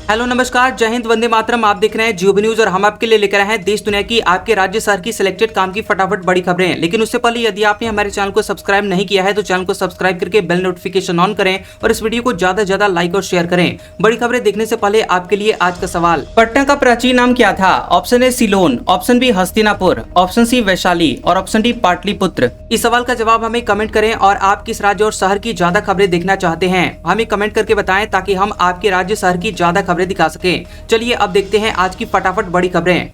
Hello नमस्कार, जय हिंद, वंदे मातरम। आप देख रहे हैं जियो न्यूज और हम आपके लिए लेकर आए हैं देश दुनिया की आपके राज्य शहर की सिलेक्टेड काम की फटाफट बड़ी खबरें। लेकिन उससे पहले यदि आपने हमारे चैनल को सब्सक्राइब नहीं किया है तो चैनल को सब्सक्राइब करके बेल नोटिफिकेशन ऑन करें और इस वीडियो को ज्यादा से ज्यादा लाइक और शेयर करें। बड़ी खबरें देखने से पहले आपके लिए आज का सवाल, पटना का प्राचीन नाम क्या था? Option A Ceylon, option B Hastinapur, option C Vaishali और ऑप्शन डी पाटलिपुत्र। इस सवाल का जवाब हमें कमेंट करें और आप किस राज्य और शहर की ज्यादा खबरें देखना चाहते हैं हमें कमेंट करके बताएं ताकि हम आपके राज्य शहर की ज्यादा खबरें दिखा सकें। चलिए अब देखते हैं आज की फटाफट बड़ी खबरें।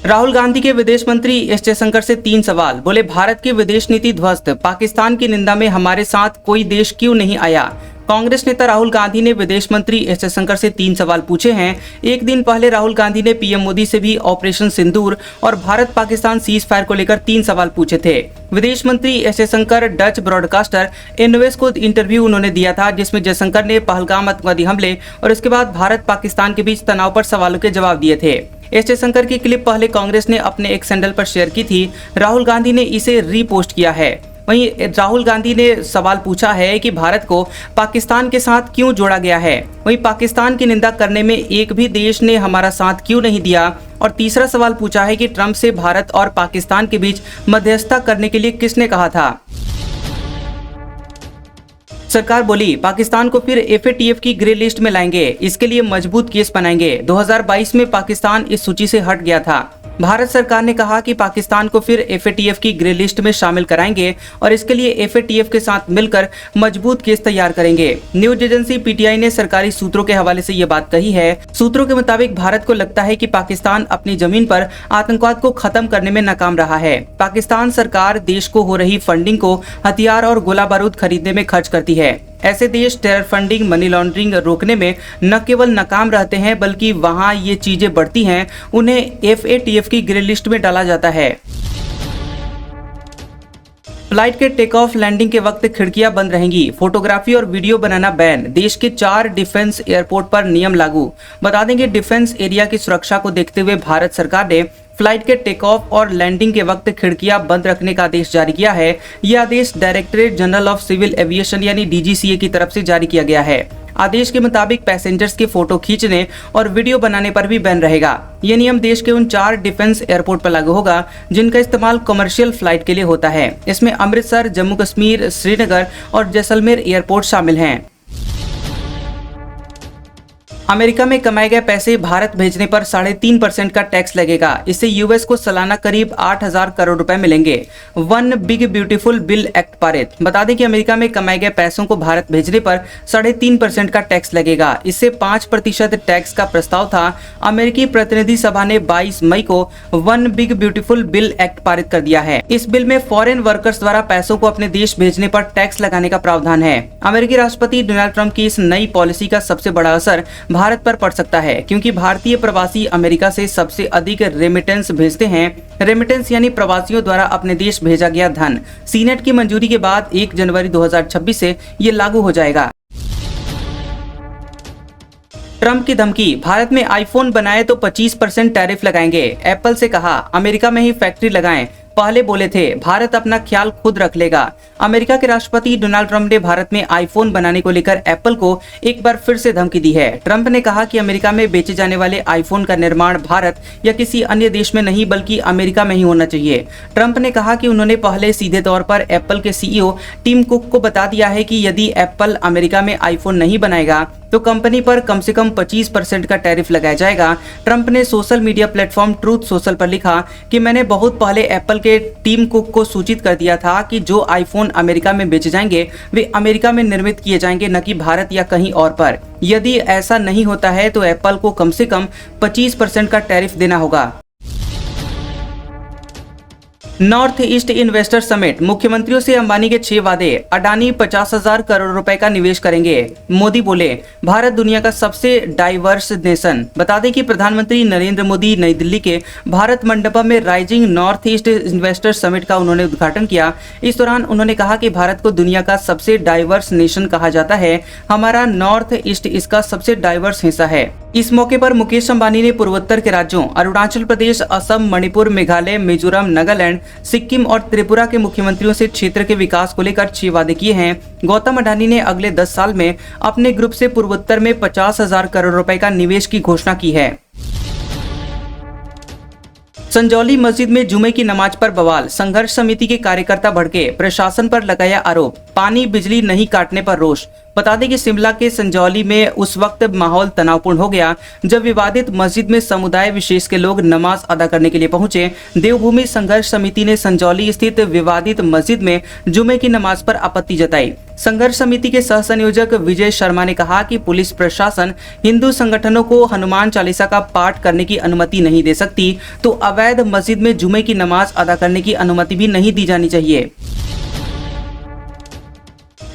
राहुल गांधी के विदेश मंत्री एस जयशंकर से 3 सवाल। बोले, भारत की विदेश नीति ध्वस्त, पाकिस्तान की निंदा में हमारे साथ कोई देश क्यों नहीं आया? कांग्रेस नेता राहुल गांधी ने विदेश मंत्री एस जयशंकर से 3 सवाल पूछे हैं। एक दिन पहले राहुल गांधी ने पीएम मोदी से भी ऑपरेशन सिंदूर और भारत पाकिस्तान सीज फायर को लेकर 3 सवाल पूछे थे। विदेश मंत्री एस जयशंकर डच ब्रॉडकास्टर एनवेस को इंटरव्यू उन्होंने दिया था, जिसमें जयशंकर ने पहलगाम आतंकवादी हमले और इसके बाद भारत पाकिस्तान के बीच तनाव पर सवालों के जवाब दिए थे। एस जयशंकर की क्लिप पहले कांग्रेस ने अपने एक सैंडल पर शेयर की थी। राहुल गांधी ने इसे रीपोस्ट किया है। वहीं राहुल गांधी ने सवाल पूछा है कि भारत को पाकिस्तान के साथ क्यों जोड़ा गया है। वहीं पाकिस्तान की निंदा करने में एक भी देश ने हमारा साथ क्यों नहीं दिया। और तीसरा सवाल पूछा है कि ट्रंप से भारत और पाकिस्तान के बीच मध्यस्थता करने के लिए किसने कहा था। सरकार बोली, पाकिस्तान को फिर एफएटीएफ की ग्रे लिस्ट में लाएंगे, इसके लिए मजबूत केस बनाएंगे। 2022 में पाकिस्तान इस सूची से हट गया था। भारत सरकार ने कहा कि पाकिस्तान को फिर एफएटीएफ की ग्रे लिस्ट में शामिल कराएंगे और इसके लिए एफएटीएफ के साथ मिलकर मजबूत केस तैयार करेंगे। न्यूज एजेंसी पीटीआई ने सरकारी सूत्रों के हवाले से ये बात कही है। सूत्रों के मुताबिक भारत को लगता है कि पाकिस्तान अपनी जमीन पर आतंकवाद को खत्म करने में नाकाम रहा है। पाकिस्तान सरकार देश को हो रही फंडिंग को हथियार और गोला बारूद खरीदने में खर्च करती है। ऐसे देश टेरर फंडिंग, मनी लॉन्ड्रिंग रोकने में न केवल नाकाम रहते हैं बल्कि वहां ये चीजें बढ़ती हैं, उन्हें एफएटीएफ की ग्रे लिस्ट में डाला जाता है। फ्लाइट के टेक ऑफ लैंडिंग के वक्त खिड़कियां बंद रहेंगी, फोटोग्राफी और वीडियो बनाना बैन। देश के 4 डिफेंस एयरपोर्ट पर नियम लागू। बता दें कि डिफेंस एरिया की सुरक्षा को देखते हुए भारत सरकार ने फ्लाइट के टेक ऑफ और लैंडिंग के वक्त खिड़कियां बंद रखने का आदेश जारी किया है। यह आदेश Directorate General of Civil Aviation यानी डीजीसीए की तरफ से जारी किया गया है। आदेश के मुताबिक पैसेंजर्स के फोटो खींचने और वीडियो बनाने पर भी बैन रहेगा। यह नियम देश के उन 4 डिफेंस एयरपोर्ट पर लागू होगा जिनका इस्तेमाल कमर्शियल फ्लाइट के लिए होता है। इसमें अमृतसर, जम्मू कश्मीर, श्रीनगर और जैसलमेर एयरपोर्ट शामिल हैं। अमेरिका में कमाए गए पैसे भारत भेजने पर 3.5% का टैक्स लगेगा। इससे यूएस को सालाना करीब 8,000 करोड़ रुपए मिलेंगे। One big beautiful bill act पारित। बता दें कि अमेरिका में कमाए गए पैसों को भारत भेजने पर 3.5% का टैक्स लगेगा। इससे 5% टैक्स का प्रस्ताव था। अमेरिकी प्रतिनिधि सभा ने 22 मई को one big beautiful bill act पारित कर दिया है। इस बिल में फॉरेन वर्कर्स द्वारा पैसों को अपने देश भेजने पर टैक्स लगाने का प्रावधान है। अमेरिकी राष्ट्रपति डोनाल्ड ट्रंप की इस नई पॉलिसी का सबसे बड़ा असर भारत पर पड़ सकता है, क्योंकि भारतीय प्रवासी अमेरिका से सबसे अधिक रेमिटेंस भेजते हैं। रेमिटेंस यानी प्रवासियों द्वारा अपने देश भेजा गया धन। सीनेट की मंजूरी के बाद 1 जनवरी 2026 से ये लागू हो जाएगा। ट्रंप की धमकी, भारत में आईफोन बनाए तो 25% टैरिफ लगाएंगे। एप्पल से कहा, अमेरिका में ही फैक्ट्री लगाएं। पहले बोले थे भारत अपना ख्याल खुद रख लेगा। अमेरिका के राष्ट्रपति डोनाल्ड ट्रंप ने भारत में आईफोन बनाने को लेकर एप्पल को एक बार फिर से धमकी दी है। ट्रंप ने कहा कि अमेरिका में बेचे जाने वाले आईफोन का निर्माण भारत या किसी अन्य देश में नहीं बल्कि अमेरिका में ही होना चाहिए। ट्रंप ने कहा कि उन्होंने पहले सीधे तौर पर एप्पल के सीईओ टिम कुक को बता दिया है कि यदि एप्पल अमेरिका में आईफोन नहीं बनाएगा तो कंपनी पर कम से कम 25% का टैरिफ लगाया जाएगा। ट्रंप ने social media platform truth social पर लिखा कि मैंने बहुत पहले एप्पल के टीम कुक को सूचित कर दिया था कि जो आईफोन अमेरिका में बेचे जाएंगे वे अमेरिका में निर्मित किए जाएंगे, न कि भारत या कहीं और पर। यदि ऐसा नहीं होता है तो एप्पल को कम से कम 25% का टैरिफ देना होगा। नॉर्थ ईस्ट इन्वेस्टर समिट, मुख्यमंत्रियों से अंबानी के 6 वादे। अडानी 50,000 करोड़ रुपए का निवेश करेंगे। मोदी बोले, भारत दुनिया का सबसे डाइवर्स नेशन। बता दें कि प्रधानमंत्री नरेंद्र मोदी नई दिल्ली के भारत मंडपम में rising north east investor summit का उन्होंने उद्घाटन किया। इस दौरान उन्होंने कहा कि भारत को दुनिया का सबसे डाइवर्स नेशन कहा जाता है। हमारा नॉर्थ ईस्ट इसका सबसे डाइवर्स हिस्सा है। इस मौके पर मुकेश अंबानी ने पूर्वोत्तर के राज्यों अरुणाचल प्रदेश, असम, मणिपुर, मेघालय, मिजोरम, नागालैंड सिक्किम और त्रिपुरा के मुख्यमंत्रियों से क्षेत्र के विकास को लेकर 6 वादे किए हैं। गौतम अडानी ने अगले 10 साल में अपने ग्रुप से पूर्वोत्तर में 50,000 करोड़ रुपए का निवेश की घोषणा की है। संजौली मस्जिद में जुमे की नमाज पर बवाल, संघर्ष समिति के कार्यकर्ता भड़के, प्रशासन पर लगाया आरोप, पानी बिजली नहीं काटने पर रोष। बता दें कि शिमला के संजौली में उस वक्त माहौल तनावपूर्ण हो गया जब विवादित मस्जिद में समुदाय विशेष के लोग नमाज अदा करने के लिए पहुंचे। देवभूमि संघर्ष समिति ने संजौली स्थित विवादित मस्जिद में जुमे की नमाज पर आपत्ति जताई। संघर्ष समिति के सह संयोजक विजय शर्मा ने कहा कि पुलिस प्रशासन हिंदू संगठनों को हनुमान चालीसा का पाठ करने की अनुमति नहीं दे सकती, तो अवैध मस्जिद में जुमे की नमाज अदा करने की अनुमति भी नहीं दी जानी चाहिए।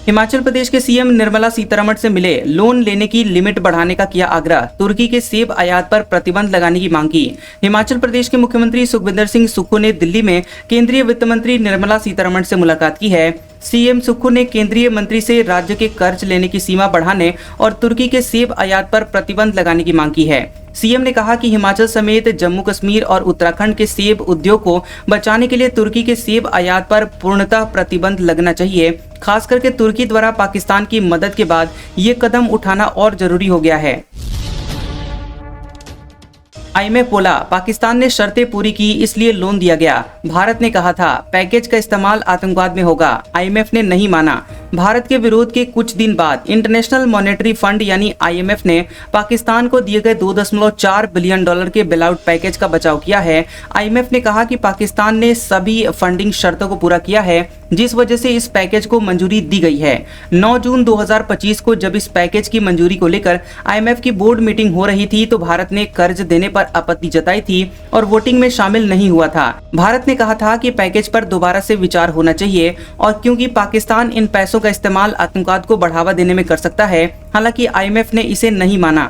हिमाचल प्रदेश के सीएम निर्मला सीतारमण से मिले, लोन लेने की लिमिट बढ़ाने का किया आग्रह, तुर्की के सेब आयात पर प्रतिबंध लगाने की मांग की। हिमाचल प्रदेश के मुख्यमंत्री सुखविंदर सिंह सुक्खू ने दिल्ली में केंद्रीय वित्त मंत्री निर्मला सीतारमण से मुलाकात की है। सीएम सुक्खू ने केंद्रीय मंत्री से राज्य के कर्ज लेने की सीमा बढ़ाने और तुर्की के सेब आयात पर प्रतिबंध लगाने की मांग की है। सीएम ने कहा कि हिमाचल समेत जम्मू कश्मीर और उत्तराखंड के सेब उद्योग को बचाने के लिए तुर्की के सेब आयात पर पूर्णतः प्रतिबंध लगना चाहिए। खास करके तुर्की द्वारा पाकिस्तान की मदद के बाद ये कदम उठाना और जरूरी हो गया है। IMF बोला, पाकिस्तान ने शर्तें पूरी की इसलिए लोन दिया गया। भारत ने कहा था पैकेज का इस्तेमाल आतंकवाद में होगा, IMF ने नहीं माना। भारत के विरोध के कुछ दिन बाद इंटरनेशनल मॉनेटरी फंड यानी IMF ने पाकिस्तान को दिए गए $2.4 बिलियन के बेलआउट पैकेज का बचाव किया है। IMF ने कहा कि पाकिस्तान ने सभी फंडिंग शर्तों को पूरा किया है, जिस वजह से इस पैकेज को मंजूरी दी गई है। 9 जून 2025 को जब इस पैकेज की मंजूरी को लेकर IMF की बोर्ड मीटिंग हो रही थी तो भारत ने कर्ज देने पर आपत्ति जताई थी और वोटिंग में शामिल नहीं हुआ था। भारत ने कहा था कि पैकेज पर दोबारा से विचार होना चाहिए और क्योंकि पाकिस्तान इन पैसों का इस्तेमाल आतंकवाद को बढ़ावा देने में कर सकता है। हालांकि IMF ने इसे नहीं माना।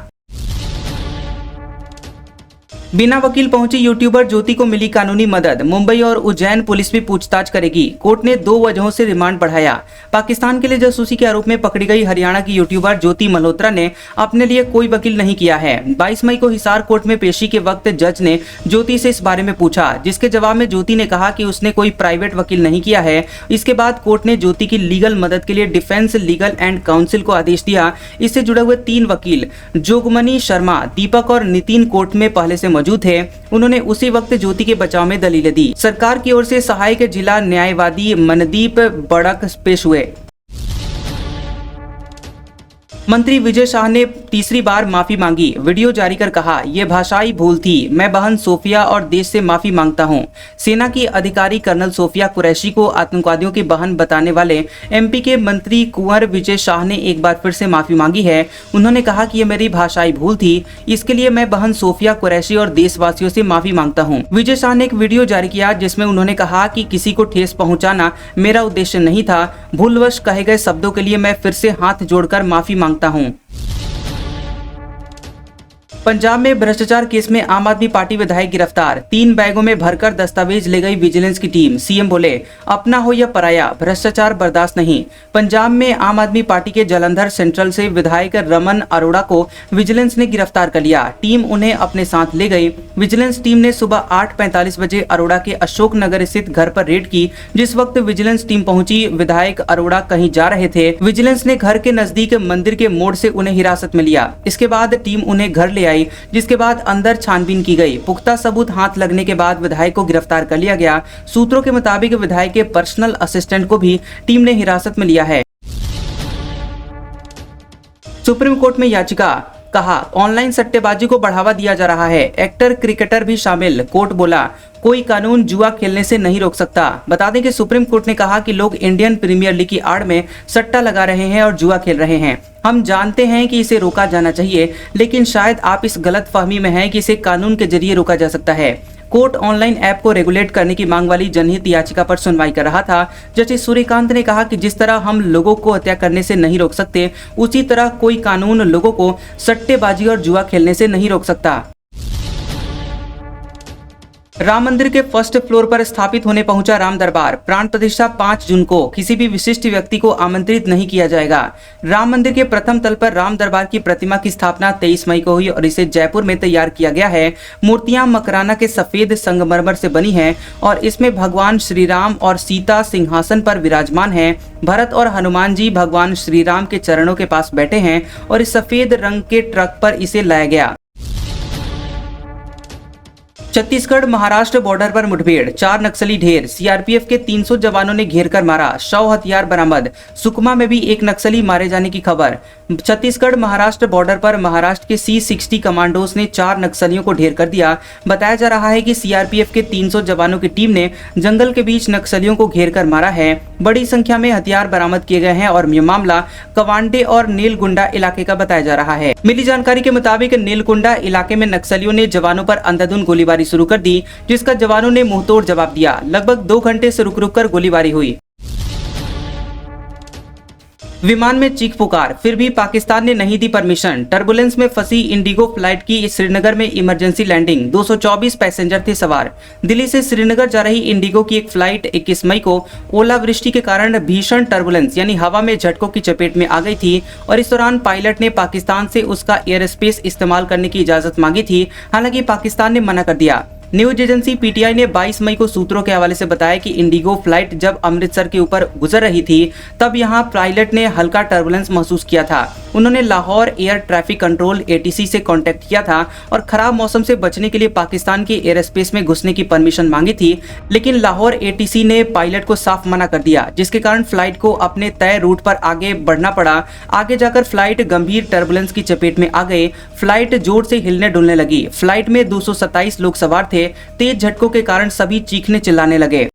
बिना वकील पहुंची यूट्यूबर ज्योति को मिली कानूनी मदद, मुंबई और उज्जैन पुलिस भी पूछताछ करेगी। कोर्ट ने 2 वजहों से रिमांड बढ़ाया। पाकिस्तान के लिए जासूसी के आरोप में पकड़ी गई हरियाणा की यूट्यूबर ज्योति मल्होत्रा ने अपने लिए कोई वकील नहीं किया है। 22 मई को हिसार कोर्ट में पेशी के वक्त जज ने ज्योति से इस बारे में पूछा, जिसके जवाब में ज्योति ने कहा कि उसने कोई प्राइवेट वकील नहीं किया है। इसके बाद कोर्ट ने ज्योति की लीगल मदद के लिए डिफेंस लीगल एंड काउंसिल को आदेश दिया। इससे जुड़े हुए 3 वकील जोगमनी शर्मा, दीपक और नितिन कोर्ट में पहले से मौजूद थे। उन्होंने उसी वक्त ज्योति के बचाव में दलीलें दी। सरकार की ओर से सहायक जिला न्यायवादी मनदीप बड़क पेश हुए। मंत्री विजय शाह ने तीसरी बार माफी मांगी, वीडियो जारी कर कहा, यह भाषाई भूल थी, मैं बहन सोफिया और देश से माफी मांगता हूं। सेना की अधिकारी कर्नल सोफिया कुरैशी को आतंकवादियों की बहन बताने वाले MP के मंत्री कुंवर विजय शाह ने एक बार फिर से माफी मांगी है। उन्होंने कहा कि यह मेरी भाषाई भूल थी, इसके लिए मैं बहन सोफिया कुरैशी और देशवासियों से माफी मांगता हूँ। विजय शाह ने एक वीडियो जारी किया जिसमें उन्होंने कहा कि किसी को ठेस पहुँचाना मेरा उद्देश्य नहीं था, भूलवश कहे गए शब्दों के लिए मैं फिर से हाथ जोड़कर माफी मांगता हूं। पंजाब में भ्रष्टाचार केस में आम आदमी पार्टी विधायक गिरफ्तार, 3 बैगों में भरकर दस्तावेज ले गई विजिलेंस की टीम। सीएम बोले, अपना हो या पराया, भ्रष्टाचार बर्दाश्त नहीं। पंजाब में आम आदमी पार्टी के जालंधर सेंट्रल से विधायक रमन अरोड़ा को विजिलेंस ने गिरफ्तार कर लिया। टीम उन्हें अपने साथ ले गई। विजिलेंस टीम ने सुबह 8:45 बजे अरोड़ा के अशोक नगर स्थित घर पर रेड की। जिस वक्त विजिलेंस टीम पहुंची, विधायक अरोड़ा कहीं जा रहे थे। विजिलेंस ने घर के नजदीक मंदिर के मोड़ से उन्हें हिरासत में लिया। इसके बाद टीम उन्हें घर ले आई, जिसके बाद अंदर छानबीन की गई। पुख्ता सबूत हाथ लगने के बाद विधायक को गिरफ्तार कर लिया गया। सूत्रों के मुताबिक विधायक के पर्सनल असिस्टेंट को भी टीम ने हिरासत में लिया है। सुप्रीम कोर्ट में याचिका, कहा ऑनलाइन सट्टेबाजी को बढ़ावा दिया जा रहा है, एक्टर क्रिकेटर भी शामिल। कोर्ट बोला, कोई कानून जुआ खेलने से नहीं रोक सकता। बता दें कि सुप्रीम कोर्ट ने कहा कि लोग इंडियन प्रीमियर लीग की आड़ में सट्टा लगा रहे हैं और जुआ खेल रहे हैं। हम जानते हैं कि इसे रोका जाना चाहिए, लेकिन शायद आप इस गलतफहमी में हैं कि इसे कानून के जरिए रोका जा सकता है। कोर्ट ऑनलाइन ऐप को रेगुलेट करने की मांग वाली जनहित याचिका पर सुनवाई कर रहा था। जस्टिस सूर्यकांत ने कहा कि जिस तरह हम लोगों को हत्या करने से नहीं रोक सकते, उसी तरह कोई कानून लोगों को सट्टेबाजी और जुआ खेलने से नहीं रोक सकता। राम मंदिर के फर्स्ट फ्लोर पर स्थापित होने पहुंचा राम दरबार। प्राण प्रतिष्ठा 5 जून को। किसी भी विशिष्ट व्यक्ति को आमंत्रित नहीं किया जाएगा। राम मंदिर के प्रथम तल पर राम दरबार की प्रतिमा की स्थापना 23 मई को हुई और इसे जयपुर में तैयार किया गया है। मूर्तियां मकराना के सफेद संगमरमर से बनी हैं और इसमें भगवान श्री राम और सीता सिंहासन पर विराजमान हैं। भरत और हनुमान जी भगवान श्री राम के चरणों के पास बैठे हैं और इस सफेद रंग के ट्रक पर इसे लाया गया। छत्तीसगढ़ महाराष्ट्र बॉर्डर पर मुठभेड़, 4 नक्सली ढेर। सीआरपीएफ के 300 जवानों ने घेर कर मारा, 100 हथियार बरामद। सुकमा में भी एक नक्सली मारे जाने की खबर। छत्तीसगढ़ महाराष्ट्र बॉर्डर पर महाराष्ट्र के C60 कमांडोज ने 4 नक्सलियों को ढेर कर दिया। बताया जा रहा है कि सीआरपीएफ के 300 जवानों की टीम ने जंगल के बीच नक्सलियों को घेर कर मारा है। बड़ी संख्या में हथियार बरामद किए गए हैं और यह मामला कवांडे और नीलकुंडा इलाके का बताया जा रहा है। मिली जानकारी के मुताबिक नीलकुंडा इलाके में नक्सलियों ने जवानों पर अंधाधुंध गोलीबारी शुरू कर दी, जिसका जवानों ने मुंहतोड़ जवाब दिया। लगभग 2 घंटे से रुक रुक कर गोलीबारी हुई। विमान में चीख पुकार, फिर भी पाकिस्तान ने नहीं दी परमिशन। टर्बुलेंस में फंसी इंडिगो फ्लाइट की श्रीनगर में इमरजेंसी लैंडिंग। 224 पैसेंजर थे सवार। दिल्ली से श्रीनगर जा रही इंडिगो की एक फ्लाइट 21 मई को ओलावृष्टि के कारण भीषण टर्बुलेंस यानी हवा में झटकों की चपेट में आ गई थी और इस दौरान पायलट ने पाकिस्तान से उसका एयर स्पेस इस्तेमाल करने की इजाजत मांगी थी। हालांकि पाकिस्तान ने मना कर दिया। न्यूज एजेंसी पीटीआई ने 22 मई को सूत्रों के हवाले से बताया कि इंडिगो फ्लाइट जब अमृतसर के ऊपर गुजर रही थी तब यहां पायलट ने हल्का टर्बुलेंस महसूस किया था। उन्होंने Lahore air traffic control ATC से कांटेक्ट किया था और खराब मौसम से बचने के लिए पाकिस्तान के एयर स्पेस में घुसने की परमिशन मांगी थी, लेकिन लाहौर ATC ने पायलट को साफ मना कर दिया, जिसके कारण फ्लाइट को अपने तय रूट पर आगे बढ़ना पड़ा। आगे जाकर फ्लाइट गंभीर टर्बुलेंस की चपेट में आ गए। फ्लाइट जोर से हिलने डुलने लगी। फ्लाइट में 227 लोग सवार थे। तेज झटकों के कारण सभी चीखने चिल्लाने लगे।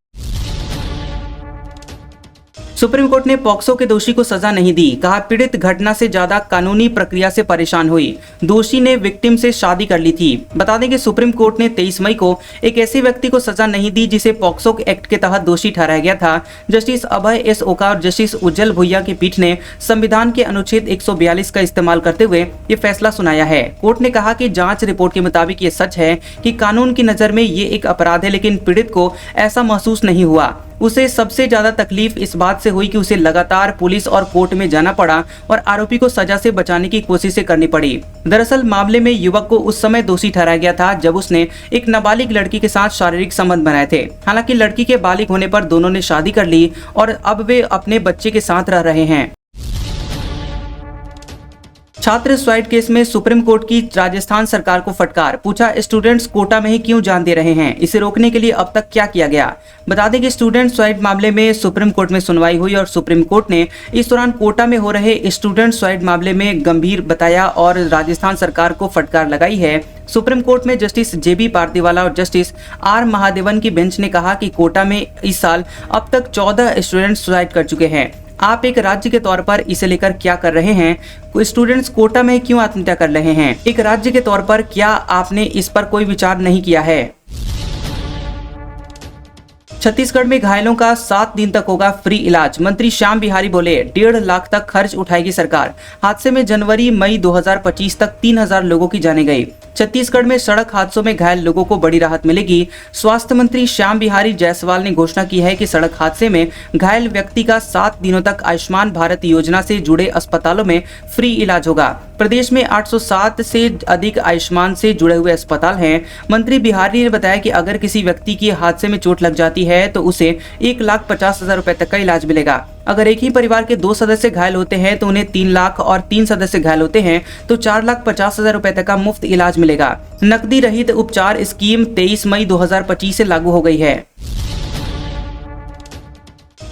सुप्रीम कोर्ट ने पॉक्सो के दोषी को सजा नहीं दी। कहा, पीड़ित घटना से ज्यादा कानूनी प्रक्रिया से परेशान हुई। दोषी ने विक्टिम से शादी कर ली थी। बता दें कि सुप्रीम कोर्ट ने 23 मई को एक ऐसे व्यक्ति को सजा नहीं दी जिसे पॉक्सो एक्ट के तहत दोषी ठहराया गया था। जस्टिस अभय S ओका और जस्टिस उज्जवल भुइया की पीठ ने संविधान के अनुच्छेद 142 का इस्तेमाल करते हुए ये फैसला सुनाया है। कोर्ट ने कहा कि जांच रिपोर्ट के मुताबिक ये सच है कि कानून की नजर में ये एक अपराध है, लेकिन पीड़ित को ऐसा महसूस नहीं हुआ। उसे सबसे ज्यादा तकलीफ इस बात से हुई कि उसे लगातार पुलिस और कोर्ट में जाना पड़ा और आरोपी को सजा से बचाने की कोशिशें करनी पड़ी। दरअसल मामले में युवक को उस समय दोषी ठहराया गया था जब उसने एक नाबालिग लड़की के साथ शारीरिक संबंध बनाए थे। हालांकि लड़की के बालिग होने पर दोनों ने शादी कर ली और अब वे अपने बच्चे के साथ रह रहे हैं। छात्र सुसाइड केस में सुप्रीम कोर्ट की राजस्थान सरकार को फटकार। पूछा, स्टूडेंट्स कोटा में ही क्यों जान दे रहे हैं? इसे रोकने के लिए अब तक क्या किया गया? बता दें कि स्टूडेंट सुसाइड मामले में सुप्रीम कोर्ट में सुनवाई हुई और सुप्रीम कोर्ट ने इस दौरान कोटा में हो रहे स्टूडेंट सुसाइड मामले में गंभीर बताया और राजस्थान सरकार को फटकार लगाई है। सुप्रीम कोर्ट में जस्टिस JB पार्दीवाला और जस्टिस R महादेवन की बेंच ने कहा कि कोटा में इस साल अब तक 14 स्टूडेंट सुसाइड कर चुके हैं। आप एक राज्य के तौर पर इसे लेकर क्या कर रहे हैं? स्टूडेंट्स कोटा में क्यों आत्महत्या कर रहे हैं? एक राज्य के तौर पर क्या आपने इस पर कोई विचार नहीं किया है? छत्तीसगढ़ में घायलों का 7 दिन तक होगा फ्री इलाज। मंत्री श्याम बिहारी बोले, 1.5 लाख तक खर्च उठाएगी सरकार। हादसे में जनवरी मई 2025 तक 3000 लोगों की जानें गई। छत्तीसगढ़ में सड़क हादसों में घायल लोगों को बड़ी राहत मिलेगी। स्वास्थ्य मंत्री श्याम बिहारी जायसवाल ने घोषणा की है कि सड़क हादसे में घायल व्यक्ति का 7 दिनों तक आयुष्मान भारत योजना से जुड़े अस्पतालों में फ्री इलाज होगा। प्रदेश में 807 से अधिक आयुष्मान से जुड़े हुए अस्पताल हैं। मंत्री बिहारी ने बताया कि अगर किसी व्यक्ति की हादसे में चोट लग जाती है तो उसे 1,50,000 रुपए तक का इलाज मिलेगा। अगर एक ही परिवार के 2 सदस्य घायल होते हैं तो उन्हें 3 लाख और 3 सदस्य घायल होते हैं तो 4,50,000 रुपए तक का मुफ्त इलाज मिलेगा। नकदी रहित उपचार स्कीम 23 मई 2025 से लागू हो गई है।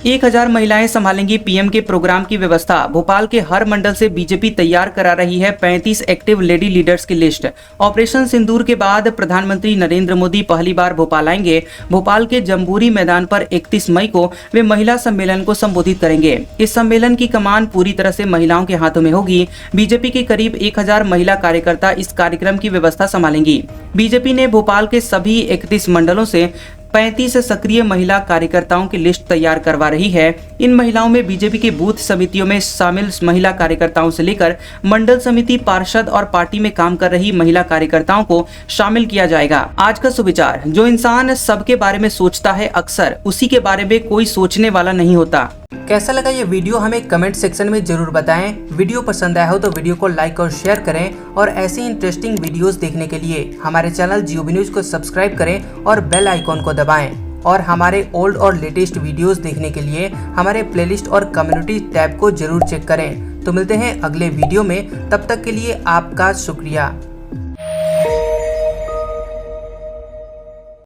1000 महिलाएं संभालेंगी पीएम के प्रोग्राम की व्यवस्था। भोपाल के हर मंडल से बीजेपी तैयार करा रही है 35 एक्टिव लेडी लीडर्स की लिस्ट। ऑपरेशन सिंदूर के बाद प्रधानमंत्री नरेंद्र मोदी पहली बार भोपाल आएंगे। भोपाल के जम्बूरी मैदान पर 31 मई को वे महिला सम्मेलन को संबोधित करेंगे। इस सम्मेलन की कमान पूरी तरह से महिलाओं के हाथों में होगी। बीजेपी के करीब 1000 महिला कार्यकर्ता इस कार्यक्रम की व्यवस्था संभालेंगी। बीजेपी ने भोपाल के सभी 31 मंडलों से 35 सक्रिय महिला कार्यकर्ताओं की लिस्ट तैयार करवा रही है। इन महिलाओं में बीजेपी की बूथ समितियों में शामिल महिला कार्यकर्ताओं से लेकर मंडल समिति, पार्षद और पार्टी में काम कर रही महिला कार्यकर्ताओं को शामिल किया जाएगा। आज का सुविचार, जो इंसान सबके बारे में सोचता है, अक्सर उसी के बारे में कोई सोचने वाला नहीं होता। कैसा लगा ये वीडियो हमें कमेंट सेक्शन में जरूर बताएं। वीडियो पसंद आया हो तो वीडियो को लाइक और शेयर करें और ऐसी इंटरेस्टिंग वीडियोस देखने के लिए हमारे चैनल GOB न्यूज को सब्सक्राइब करें और बेल आइकॉन को दबाएं। और हमारे ओल्ड और लेटेस्ट वीडियोस देखने के लिए हमारे प्लेलिस्ट और कम्युनिटी टैब को जरूर चेक करें। तो मिलते हैं अगले वीडियो में, तब तक के लिए आपका शुक्रिया।